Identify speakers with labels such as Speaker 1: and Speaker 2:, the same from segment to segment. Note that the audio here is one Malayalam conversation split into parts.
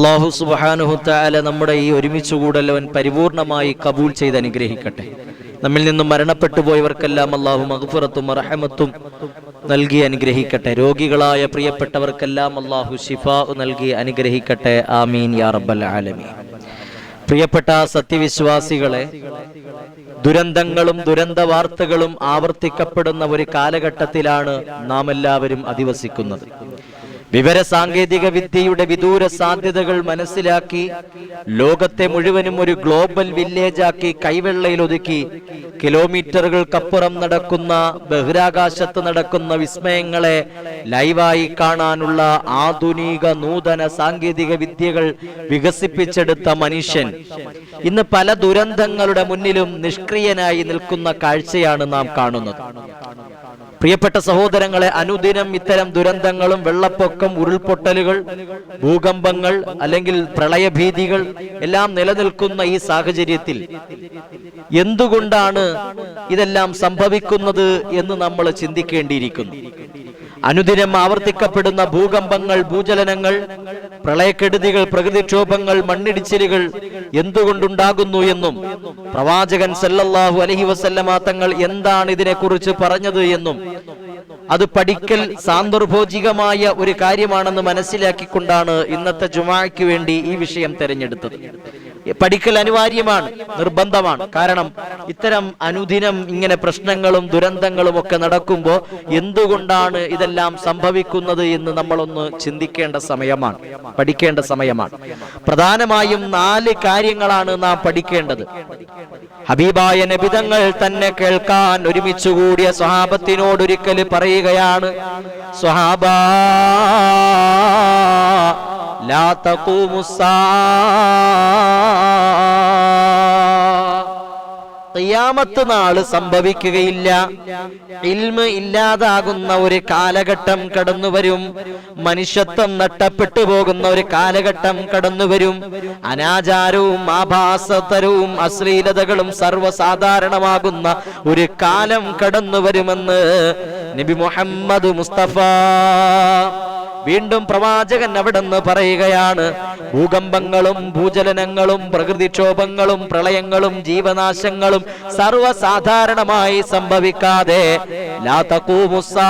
Speaker 1: അല്ലാഹു സുബ്ഹാനഹു തആല നമ്മുടെ ഈ ഒരുമിച്ചുകൂടൽ അവൻ പരിപൂർണമായി കബൂൽ ചെയ്ത് അനുഗ്രഹിക്കട്ടെ. നമ്മിൽ നിന്നും മരണപ്പെട്ടു പോയവർക്കെല്ലാം അല്ലാഹു മഗ്ഫിറത്തും റഹ്മത്തും നൽകി അനുഗ്രഹിക്കട്ടെ. രോഗികളായ പ്രിയപ്പെട്ടവർക്കെല്ലാം അല്ലാഹു ശിഫാ നൽകി അനുഗ്രഹിക്കട്ടെ. ആമീൻ യാ റബ്ബൽ ആലമീൻ. പ്രിയപ്പെട്ട സത്യവിശ്വാസികളെ, ദുരന്തങ്ങളും ദുരന്ത വാർത്തകളും ആവർത്തിക്കപ്പെടുന്ന ഒരു കാലഘട്ടത്തിലാണ് നാം എല്ലാവരും അധിവസിക്കുന്നത്. വിവര സാങ്കേതിക വിദ്യയുടെ വിദൂര സാധ്യതകൾ മനസ്സിലാക്കി ലോകത്തെ മുഴുവനും ഒരു ഗ്ലോബൽ വില്ലേജാക്കി കൈവെള്ളയിൽ ഒതുക്കി കിലോമീറ്ററുകൾക്കപ്പുറം നടക്കുന്ന ബഹിരാകാശത്ത് നടക്കുന്ന വിസ്മയങ്ങളെ ലൈവായി കാണാനുള്ള ആധുനിക നൂതന സാങ്കേതിക വിദ്യകൾ വികസിപ്പിച്ചെടുത്ത മനുഷ്യൻ ഇന്ന് പല ദുരന്തങ്ങളുടെ മുന്നിലും നിഷ്ക്രിയനായി നിൽക്കുന്ന കാഴ്ചയാണ് നാം കാണുന്നത്. പ്രിയപ്പെട്ട സഹോദരങ്ങളെ, അനുദിനം ഇത്തരം ദുരന്തങ്ങളും വെള്ളപ്പൊക്കം, ഉരുൾപൊട്ടലുകൾ, ഭൂകമ്പങ്ങൾ അല്ലെങ്കിൽ പ്രളയഭീതികൾ എല്ലാം നിലനിൽക്കുന്ന ഈ സാഹചര്യത്തിൽ എന്തുകൊണ്ടാണ് ഇതെല്ലാം സംഭവിക്കുന്നത് എന്ന് നമ്മൾ ചിന്തിക്കേണ്ടിയിരിക്കുന്നു. അനുദിനം ആവർത്തിക്കപ്പെടുന്ന ഭൂകമ്പങ്ങൾ, ഭൂചലനങ്ങൾ, പ്രളയക്കെടുതികൾ, പ്രകൃതിക്ഷോഭങ്ങൾ, മണ്ണിടിച്ചിലുകൾ എന്തുകൊണ്ടുണ്ടാകുന്നു എന്നും പ്രവാചകൻ സല്ലല്ലാഹു അലൈഹി വസല്ലമ തങ്ങൾ എന്താണ് ഇതിനെക്കുറിച്ച് പറഞ്ഞത് എന്നും അത് പഠിക്കൽ സാന്ദർഭോചികമായ ഒരു കാര്യമാണെന്ന് മനസ്സിലാക്കിക്കൊണ്ടാണ് ഇന്നത്തെ ജുമാഅയ്ക്ക് വേണ്ടി ഈ വിഷയം തെരഞ്ഞെടുത്തത്. പഠിക്കൽ അനിവാര്യമാണ്, നിർബന്ധമാണ്. കാരണം ഇത്തരം അനുദിനം ഇങ്ങനെ പ്രശ്നങ്ങളും ദുരന്തങ്ങളും ഒക്കെ നടക്കുമ്പോൾ എന്തുകൊണ്ടാണ് ഇതെല്ലാം സംഭവിക്കുന്നത് എന്ന് നമ്മളൊന്ന് ചിന്തിക്കേണ്ട സമയമാണ്, പഠിക്കേണ്ട സമയമാണ്. പ്രധാനമായും 4 കാര്യങ്ങളാണ് നാം പഠിക്കേണ്ടത്. ഹബീബായ നബി തങ്ങൾ തന്നെ കേൾക്കാൻ ഒരുമിച്ചുകൂടിയ സ്വഹാബത്തിനോട് ഒരിക്കൽ പറയുകയാണ്, സ്വഹാബാ ലാ തഖൂമുസ്സാ, ഖിയാമത്ത് നാൾ സംഭവിക്കുകയില്ല. ഇൽമ് ഇല്ലാതാകുന്ന ഒരു കാലഘട്ടം കടന്നുവരും. മനുഷ്യത്വം നഷ്ടപ്പെട്ടു പോകുന്ന ഒരു കാലഘട്ടം കടന്നുവരും. അനാചാരവും ആഭാസതരവും അശ്ലീലതകളും സർവ്വസാധാരണമാകുന്ന ഒരു കാലം കടന്നുവരുമെന്ന് നബി മുഹമ്മദ് മുസ്തഫ. വീണ്ടും പ്രവാചകൻ അവിടെന്ന് പറയുകയാണ്, ഭൂകമ്പങ്ങളും ഭൂചലനങ്ങളും പ്രകൃതിക്ഷോഭങ്ങളും പ്രളയങ്ങളും ജീവനാശങ്ങളും സർവ്വസാധാരണമായി സംഭവിക്കാതെ ലാ തഖൂമുസ്സാ,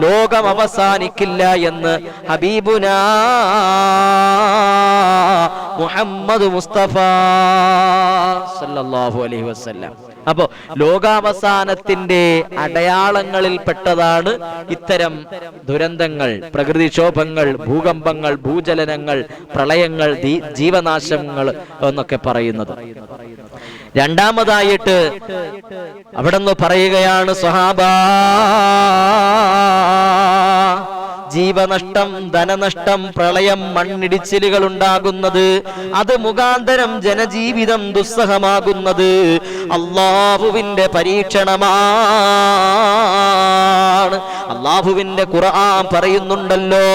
Speaker 1: ലോകം അവസാനിക്കില്ല എന്ന് ഹബീബുനാ മുഹമ്മദ് മുസ്തഫ സല്ലല്ലാഹു അലൈഹി വസല്ലം. അപ്പോ ലോകാവസാനത്തിന്റെ അടയാളങ്ങളിൽ പെട്ടതാണ് ഇത്തരം ദുരന്തങ്ങൾ, പ്രകൃതിക്ഷോഭങ്ങൾ, ഭൂകമ്പങ്ങൾ, ഭൂചലനങ്ങൾ, പ്രളയങ്ങൾ, ജീവനാശങ്ങൾ എന്നൊക്കെ പറയുന്നത്. രണ്ടാമതായിട്ട് അവിടെന്ന് പറയുകയാണ്, സ്വഹാബാ ജീവനഷ്ടം, ധനനഷ്ടം, പ്രളയം, മണ്ണിടിച്ചിലുകൾ ഉണ്ടാകുന്നത്, അത് മുഖാന്തരം ജനജീവിതം ദുസ്സഹമാകുന്നത് അല്ലാഹുവിന്റെ പരീക്ഷണമാണ്. അല്ലാഹുവിന്റെ ഖുർആൻ പറയുന്നുണ്ടല്ലോ,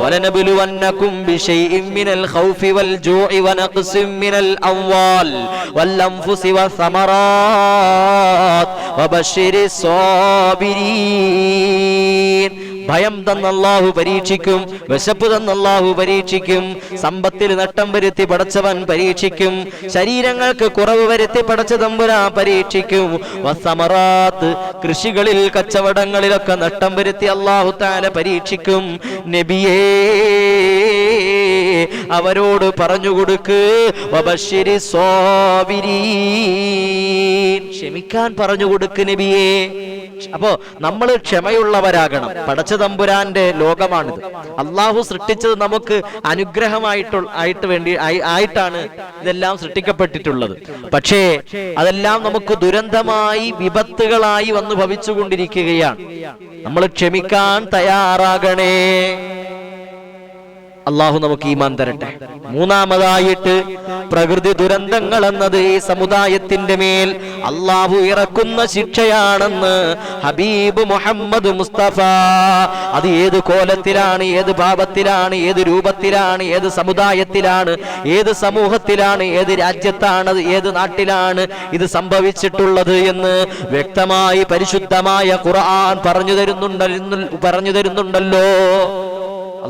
Speaker 1: വലനബലുവന്നകും ബിശൈഇൻ മിനൽ ഖൗഫി വൽ ജൂഇ വനഖ്സിൻ മിനൽ അംവാൽ വൽ അൻഫുസി വസ്സമറാത്ത് വബശ്ശിരിസ് സാബിരീൻ. ഭയം തന്ന അല്ലാഹു പരീക്ഷിക്കും, വിശപ്പ് തന്ന അല്ലാഹു പരീക്ഷിക്കും, സമ്പത്തിൽ നഷ്ടം വരുത്തി പടച്ചവൻ പരീക്ഷിക്കും, ശരീരങ്ങൾക്ക് കുറവ് വരുത്തി പടച്ച തമ്പുരാൻ പരീക്ഷിക്കും. വസ്സമറാത്ത്, കൃഷികളിൽ കച്ചവടങ്ങളിലൊക്കെ നഷ്ടം വരുത്തി അല്ലാഹു തആല പരീക്ഷിക്കും. നബിയേ, അവരോട് പറഞ്ഞു കൊടുക്ക്, വബശ്ശിരിസ് സാബിരീൻ, ക്ഷമിക്കാൻ പറഞ്ഞു കൊടുക്ക് നബിയേ. അപ്പോ നമ്മൾ ക്ഷമയുള്ളവരാകണം. പടച്ച തമ്പുരാന്റെ ലോകമാണിത്. അള്ളാഹു സൃഷ്ടിച്ചത് നമുക്ക് അനുഗ്രഹമായിട്ടാണ് ഇതെല്ലാം സൃഷ്ടിക്കപ്പെട്ടിട്ടുള്ളത്. പക്ഷേ അതെല്ലാം നമുക്ക് ദുരന്തമായി, വിപത്തുകളായി വന്ന് ഭവിച്ചുകൊണ്ടിരിക്കുകയാണ്. നമ്മൾ ക്ഷമിക്കാൻ തയ്യാറാകണേ. അള്ളാഹു നമുക്ക് ഈമാൻ തരട്ടെ. മൂന്നാമതായിട്ട്, പ്രകൃതി ദുരന്തങ്ങൾ എന്നത് ഈ സമുദായത്തിന്റെ മേൽ അള്ളാഹു ഇറക്കുന്ന ശിക്ഷയാണെന്ന് ഹബീബ് മുഹമ്മദ് മുസ്തഫ. അത് ഏത് കോലത്തിലാണ്, ഏത് ഭാവത്തിലാണ്, ഏത് രൂപത്തിലാണ്, ഏത് സമുദായത്തിലാണ്, ഏത് സമൂഹത്തിലാണ്, ഏത് രാജ്യത്താണ്, ഏത് നാട്ടിലാണ് ഇത് സംഭവിച്ചിട്ടുള്ളത് എന്ന് വ്യക്തമായി പരിശുദ്ധമായ ഖുർആൻ പറഞ്ഞു തരുന്നുണ്ടല്ലോ.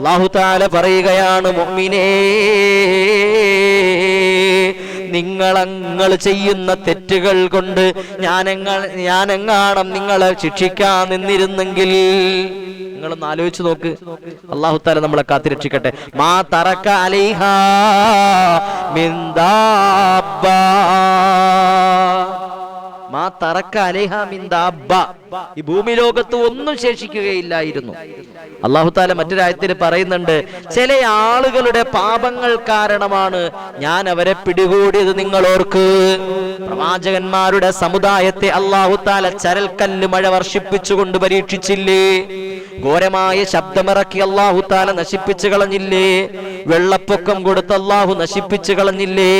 Speaker 1: അല്ലാഹു തആല പറയുകയാണ്, മുഅ്മിനേ, നിങ്ങൾ ചെയ്യുന്ന തെറ്റുകൾ കൊണ്ട് ഞാനെങ്ങാണം നിങ്ങളെ ശിക്ഷിക്കാൻ നിന്നിരുന്നെങ്കിൽ, നിങ്ങളൊന്ന് ആലോചിച്ച് നോക്ക്. അല്ലാഹു തആല നമ്മളെ കാത്തിരക്ഷിക്കട്ടെ. മാ തറക അലൈഹാ മിൻ ദാബ്ബ, മാ തറക അലൈഹാ മിൻ ദാബ്ബ, ഈ ഭൂമി ലോകത്ത് ഒന്നും ശേഷിക്കുകയില്ലായിരുന്നു. അല്ലാഹു തആല മറ്റൊരായത്തിൽ പറയുന്നുണ്ട്, ചില ആളുകളുടെ പാപങ്ങൾ കാരണമാണ് ഞാൻ അവരെ പിടികൂടിയത്. നിങ്ങൾ ഓർക്ക്, പ്രവാചകന്മാരുടെ സമുദായത്തെ അല്ലാഹു തആല ചരൽക്കല്ല് മഴ വർഷിപ്പിച്ചുകൊണ്ട് പരീക്ഷിച്ചില്ലേ? ഘോരമായ ശബ്ദമിറക്കി അല്ലാഹു തആല നശിപ്പിച്ചു കളഞ്ഞില്ലേ? വെള്ളപ്പൊക്കം കൊടുത്ത് അല്ലാഹു നശിപ്പിച്ചു കളഞ്ഞില്ലേ?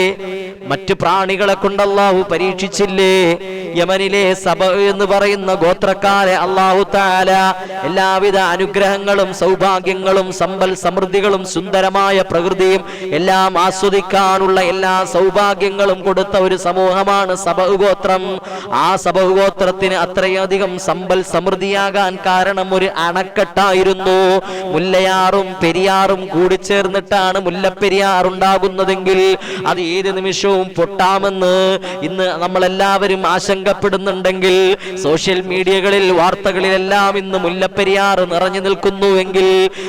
Speaker 1: മറ്റു പ്രാണികളെ കൊണ്ട് അല്ലാഹു പരീക്ഷിച്ചില്ലേ? യമനിലെ സബ എന്ന് പറയുന്ന ഗോത്രക്കാരെ അല്ലാഹു തആല എല്ലാവിധ അനുഗ്രഹങ്ങളും സൗഭാഗ്യങ്ങളും സമ്പൽ സമൃദ്ധികളും സുന്ദരമായ പ്രകൃതിയും എല്ലാം ആസ്വദിക്കാനുള്ള എല്ലാ സൗഭാഗ്യങ്ങളും കൊടുത്ത ഒരു സമൂഹമാണ് സബ ഗോത്രം. ആ സബ ഗോത്രത്തിന് അത്രയധികം സമ്പൽ സമൃദ്ധിയാകാൻ കാരണം ഒരു അണക്കെട്ടായിരുന്നു. മുല്ലയാറും പെരിയാറും കൂടിച്ചേർന്നിട്ടാണ് മുല്ലപ്പെരിയാർ ഉണ്ടാകുന്നതെങ്കിൽ അത് ഏത് നിമിഷവും പൊട്ടാമെന്ന് ഇന്ന് നമ്മളെല്ലാവരും ആശങ്കപ്പെടുന്നുണ്ടെങ്കിൽ, സോഷ്യൽ മീഡിയകളിൽ വാർത്തകളിലെല്ലാം ഇന്ന് മുല്ലപ്പെരിയാർ നിറഞ്ഞു നിൽക്കുന്നുവെങ്കിൽ,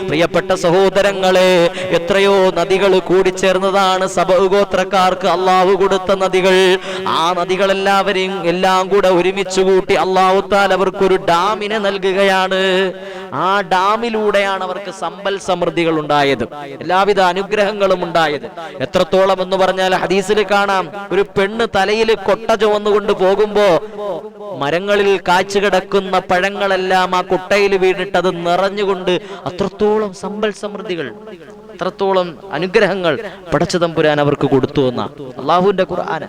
Speaker 1: പ്രിയപ്പെട്ട സഹോദരങ്ങളെ, എത്രയോ നദികൾ കൂടിച്ചേർന്നതാണ് സബഗോത്രക്കാർക്ക് അള്ളാഹു കൊടുത്ത നദികൾ. ആ നദികളെല്ലാവരെയും എല്ലാം കൂടെ ഒരുമിച്ച് കൂട്ടി അള്ളാഹു തആല അവർക്കൊരു ഡാമിനെ നൽകുകയാണ്. ആ ഡാമിലൂടെയാണ് അവർക്ക് സമ്പൽ സമൃദ്ധികൾ ഉണ്ടായത്, എല്ലാവിധ അനുഗ്രഹങ്ങളും ഉണ്ടായത്. എത്രത്തോളം എന്ന് പറഞ്ഞാൽ ഹദീസിൽ കാണാം, ഒരു പെണ്ണ് തലയിൽ കൊട്ട ചുവന്നുകൊണ്ട് പോകുമ്പോ മരങ്ങളിൽ കാച്ചു കിടക്കുന്ന പഴങ്ങളെല്ലാം ആ കൊട്ടയിൽ വീണിട്ട് അത് നിറഞ്ഞുകൊണ്ട് അത്രത്തോളം സമ്പൽ സമൃദ്ധികൾ, അത്രത്തോളം അനുഗ്രഹങ്ങൾ പടച്ചതമ്പുരാൻ അവർക്ക് കൊടുത്തു എന്ന അള്ളാഹുവിന്റെ ഖുർആൻ.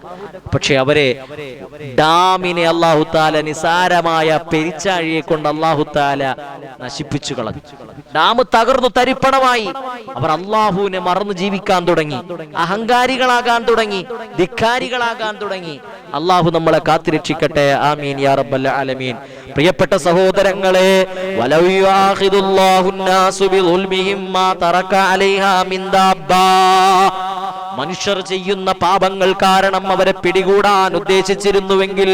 Speaker 1: പക്ഷെ അവരെ ഡാമിനെ അള്ളാഹു തആല നിസാരമായ പെരിച്ചാഴിയെ കൊണ്ട് അള്ളാഹു തആല നശിപ്പിച്ചു കളഞ്ഞു. ഡാം തകർന്നു തരിപ്പണമായി. അവർ അള്ളാഹുവിനെ മറന്നു ജീവിക്കാൻ തുടങ്ങി, അഹങ്കാരികളാകാൻ തുടങ്ങി, ധിക്കാരികളാകാൻ തുടങ്ങി. അള്ളാഹു നമ്മളെ കാത്തിരക്ഷിക്കട്ടെ. ആമീൻ യാ റബ്ബൽ ആലമീൻ. പ്രിയപ്പെട്ട സഹോദരങ്ങളെ, വലൗ യുആഖിദുല്ലാഹു الناس ബിളുൽമിഹിം മാ തറക അലൈഹാ മിൻ ദാബ്ബ, മനുഷ്യർ ചെയ്യുന്ന പാപങ്ങൾ കാരണം അവരെ പിടികൂടാൻ ഉദ്ദേശിച്ചിരുന്നുവെങ്കിൽ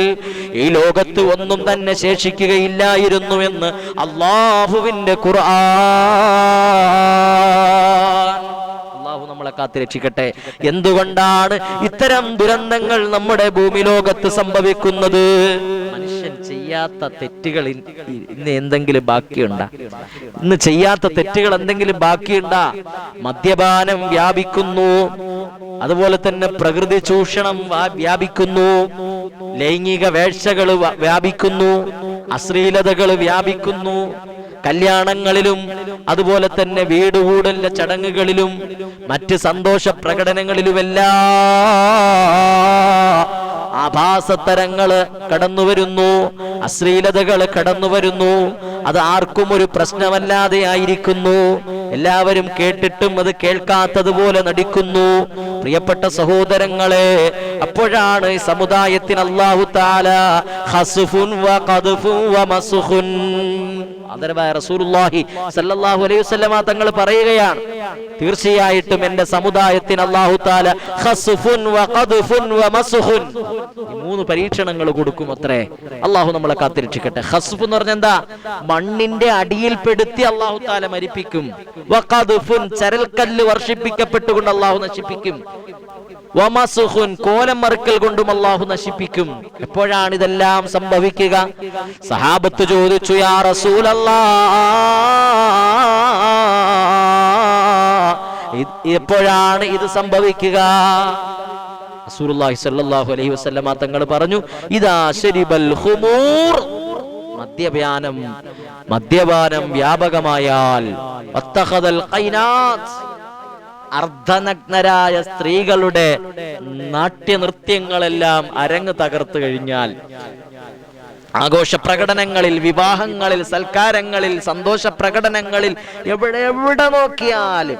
Speaker 1: ഈ ലോകത്ത് ഒന്നും തന്നെ ശേഷിക്കുകയില്ലായിരുന്നു എന്ന് അല്ലാഹുവിന്റെ ഖുർആൻ. അല്ലാഹു നമ്മളെ കാത്തിരക്ഷിക്കട്ടെ. എന്തുകൊണ്ടാണ് ഇത്തരം ദുരന്തങ്ങൾ നമ്മുടെ ഭൂമി ലോകത്ത് സംഭവിക്കുന്നത്? മനുഷ്യൻ ചെയ്യാത്ത തെറ്റുകൾ ഇന്ന് എന്തെങ്കിലും ബാക്കിയുണ്ടാ? ഇന്ന് ചെയ്യാത്ത തെറ്റുകൾ എന്തെങ്കിലും ബാക്കിയുണ്ടാ? മദ്യപാനം വ്യാപിക്കുന്നു, അതുപോലെ തന്നെ പ്രകൃതി ചൂഷണം വ്യാപിക്കുന്നു, ലൈംഗിക വേഴ്ചകൾ വ്യാപിക്കുന്നു, അശ്ലീലതകൾ വ്യാപിക്കുന്നു. കല്യാണങ്ങളിലും അതുപോലെ തന്നെ വീടുകൂടലിന്റെ ചടങ്ങുകളിലും മറ്റ് സന്തോഷ പ്രകടനങ്ങളിലുമെല്ലാം ആഭാസത്തരങ്ങള് കടന്നുവരുന്നു, അശ്ലീലതകൾ കടന്നുവരുന്നു. അത് ആർക്കും ഒരു പ്രശ്നമല്ലാതെ ആയിരിക്കുന്നു. എല്ലാവരും കേട്ടിട്ടും അത് കേൾക്കാത്തതുപോലെ നടിക്കുന്നു. പ്രിയപ്പെട്ട സഹോദരങ്ങളെ, അപ്പോഴാണ് ഈ സമുദായത്തിന് അല്ലാഹു തആല ഖസ്ഫുൻ വ ഖദ്ഫുൻ വ മസ്ഖുൻ, ആദരവായ റസൂലുള്ളാഹി സ്വല്ലല്ലാഹു അലൈഹി വസല്ലമ തങ്ങൾ പറയുകയാണ്, തീർച്ചയായിട്ടും എന്റെ സമുദായത്തിന് അല്ലാഹു തആല ഖസ്ഫുൻ വ ഖദ്ഫുൻ വ മസ്ഖുൻ, ഈ മൂന്ന് പരീക്ഷണങ്ങൾ കൊടുക്കും അത്രേ. അല്ലാഹു നമ്മളെ കാത്തിരക്ഷിക്കട്ടെ. ഖസ്ഫ് എന്ന് പറഞ്ഞാൽ എന്താ? മണ്ണിന്റെ അടിയിൽ പെടുത്തി അല്ലാഹു തആല മരിപ്പിക്കും. വ ഖദ്ഫുൻ, ചരൽക്കല്ല് വർഷിപ്പിക്കപ്പെട്ടുകൊണ്ട് അല്ലാഹു നശിപ്പിക്കും. വ മസ്ഖുൻ, കോലം മറുക്കൽ കൊണ്ടും അല്ലാഹു നശിപ്പിക്കും. എപ്പോഴാണ് ഇതെല്ലാം സംഭവിക്കുക? സഹാബത്ത് ചോദിച്ചു, യാ റസൂലല്ലാഹ്, എപ്പോഴാണ് ഇത് സംഭവിക്കുക? റസൂലുള്ളാഹി സ്വല്ലല്ലാഹു അലൈഹി വസല്ലമ തങ്ങൾ പറഞ്ഞു, ഇദാ ശരിബൽ ഖുമൂർ, മദ്യപാനം വ്യാപകമായാൽ, വത്തഖദൽ ഖൈനാത്ത്, അർദ്ധനഗ്നരായ സ്ത്രീകളുടെ നാട്യനൃത്യങ്ങളെല്ലാം അരങ്ങ് തകർത്തു കഴിഞ്ഞാൽ, ആഘോഷ പ്രകടനങ്ങളിൽ, വിവാഹങ്ങളിൽ, സൽക്കാരങ്ങളിൽ, സന്തോഷ പ്രകടനങ്ങളിൽ, എവിടെ നോക്കിയാലും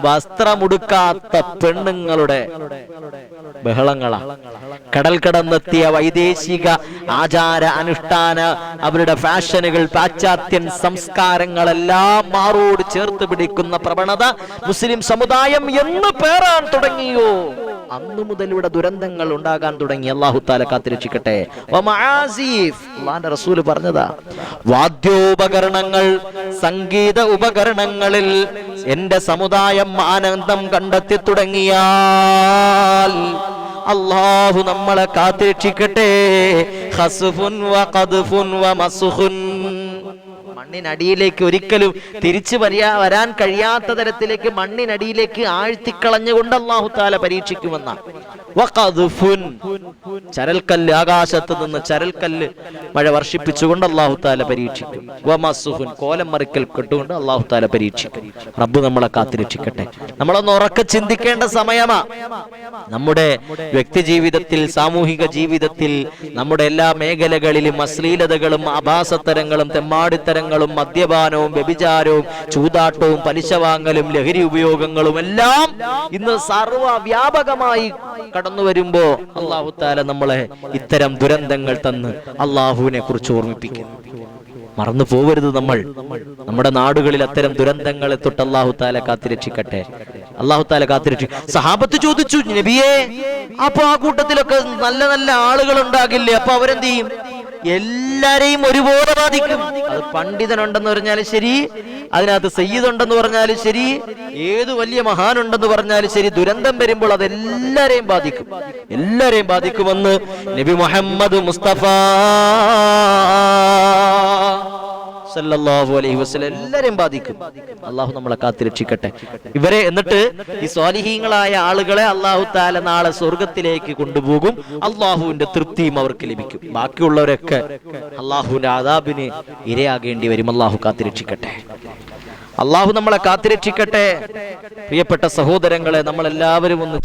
Speaker 1: വസ്ത്രമുടുക്കാത്ത പെണ്ണുങ്ങളുടെ ബഹളങ്ങളാ. കടൽ കടന്നെത്തിയ വൈദേശിക ആചാര അനുഷ്ഠാന അവരുടെ ഫാഷനുകൾ, പാശ്ചാത്യൻ സംസ്കാരങ്ങളെല്ലാം മാറോട് ചേർത്ത് പിടിക്കുന്ന പ്രവണത മുസ്ലിം സമുദായം എന്ന് പേറാൻ തുടങ്ങിയോ അന്നു മുതൽ ഇവിടെ ദുരന്തങ്ങൾ ഉണ്ടാകാൻ തുടങ്ങി. അല്ലാഹു തആല കാത്തിരക്ഷിക്കട്ടെ. അല്ലാഹുവിന്റെ റസൂൽ പറഞ്ഞതാ, വാദ്യോപകരണങ്ങൾ, സംഗീത ഉപകരണങ്ങളിൽ എന്റെ സമുദായം ആനന്ദം കണ്ടെത്തി തുടങ്ങിയാൽ അല്ലാഹു നമ്മളെ കാത്തിരക്ഷിക്കട്ടെ. ഖസ്ഫുൻ വഖദ്ഫുൻ വമസ്ഖുൻ, മണ്ണിനടിയിലേക്ക് ഒരിക്കലും തിരിച്ചു വരാൻ കഴിയാത്ത തരത്തിലേക്ക് മണ്ണിനടിയിലേക്ക് ആഴ്ത്തിക്കളഞ്ഞുകൊണ്ട് അല്ലാഹു തആല പരീക്ഷിക്കുമെന്നാണ്. വഖദ്ഫുൻ, ചരൽക്കല്ല്, ആകാശത്ത് നിന്ന് ചരൽക്കല്ല് മഴ വർഷിപ്പിച്ചുകൊണ്ട് അല്ലാഹു തആല പരീക്ഷിക്കും. വമസ്ഖുൻ, കോലം മറിക്കൽ കൊണ്ടുകൊണ്ട് അല്ലാഹു തആല പരീക്ഷിക്കും. റബ്ബ് നമ്മളെ കാത്തിരക്ഷിക്കട്ടെ. നമ്മളൊന്ന് ഉറക്കെ ചിന്തിക്കേണ്ട സമയമാ. നമ്മുടെ വ്യക്തി ജീവിതത്തിൽ, സാമൂഹിക ജീവിതത്തിൽ, നമ്മുടെ എല്ലാ മേഖലകളിലും അശ്ലീലതകളും ആഭാസത്തരങ്ങളും തെമ്മാടിത്തരങ്ങളും മദ്യപാനവും വ്യഭിചാരവും ചൂതാട്ടവും പലിശ വാങ്ങലും ലഹരി ഉപയോഗങ്ങളും എല്ലാം ഇന്ന് സർവ്വവ്യാപകമായി കടന്നു വരുമ്പോ അല്ലാഹു തആല നമ്മളെ ഇത്തരം ദുരന്തങ്ങൾ തന്ന് അല്ലാഹുവിനെ കുറിച്ച് ഓർമ്മിപ്പിക്കുന്നു. മറന്നു പോവരുത്. നമ്മുടെ നാടുകളിൽ അത്തരം ദുരന്തങ്ങളെ തൊട്ട് അല്ലാഹു തആല കാത്തിരക്ഷിക്കട്ടെ. അല്ലാഹു തആല കാത്തിരക്ഷിക്കും. സഹാബത്ത് ചോദിച്ചു, നബിയേ, അപ്പൊ ആ കൂട്ടത്തിലൊക്കെ നല്ല നല്ല ആളുകൾ ഉണ്ടാകില്ലേ? അപ്പൊ അവരെന്ത് ചെയ്യും? എല്ലാരെയും ഒരുപോലെ ബാധിക്കും. അത് പണ്ഡിതനുണ്ടെന്ന് പറഞ്ഞാലും ശരി, അതിനകത്ത് സയ്യിദ് ഉണ്ടെന്ന് പറഞ്ഞാലും ശരി, ഏത് വലിയ മഹാനുണ്ടെന്ന് പറഞ്ഞാലും ശരി, ദുരന്തം വരുമ്പോൾ അത് എല്ലാരെയും ബാധിക്കും. എല്ലാരെയും ബാധിക്കുമെന്ന് നബി മുഹമ്മദ് മുസ്തഫ സല്ലല്ലാഹു അലൈഹി വസല്ലം എല്ലാരെയും ബാധിക്കും. അല്ലാഹു നമ്മളെ കാത്തിരക്ഷിക്കട്ടെ. ഇവരെ എന്നിട്ട് ഈ സ്വാലിഹീങ്ങളായ ആളുകളെ അല്ലാഹു തആല നാളെ സ്വർഗ്ഗത്തിലേക്ക് കൊണ്ടുപോകും. അല്ലാഹുവിന്റെ തൃപ്തിയും അവർക്ക് ലഭിക്കും. ബാക്കിയുള്ളവരൊക്കെ അല്ലാഹുവിന്റെ അദാബിന് ഇരയാകേണ്ടി വരും. അല്ലാഹു കാത്തിരക്ഷിക്കട്ടെ. അല്ലാഹു നമ്മളെ കാത്തിരക്ഷിക്കട്ടെ. പ്രിയപ്പെട്ട സഹോദരങ്ങളെ, നമ്മളെല്ലാവരും ഒന്ന്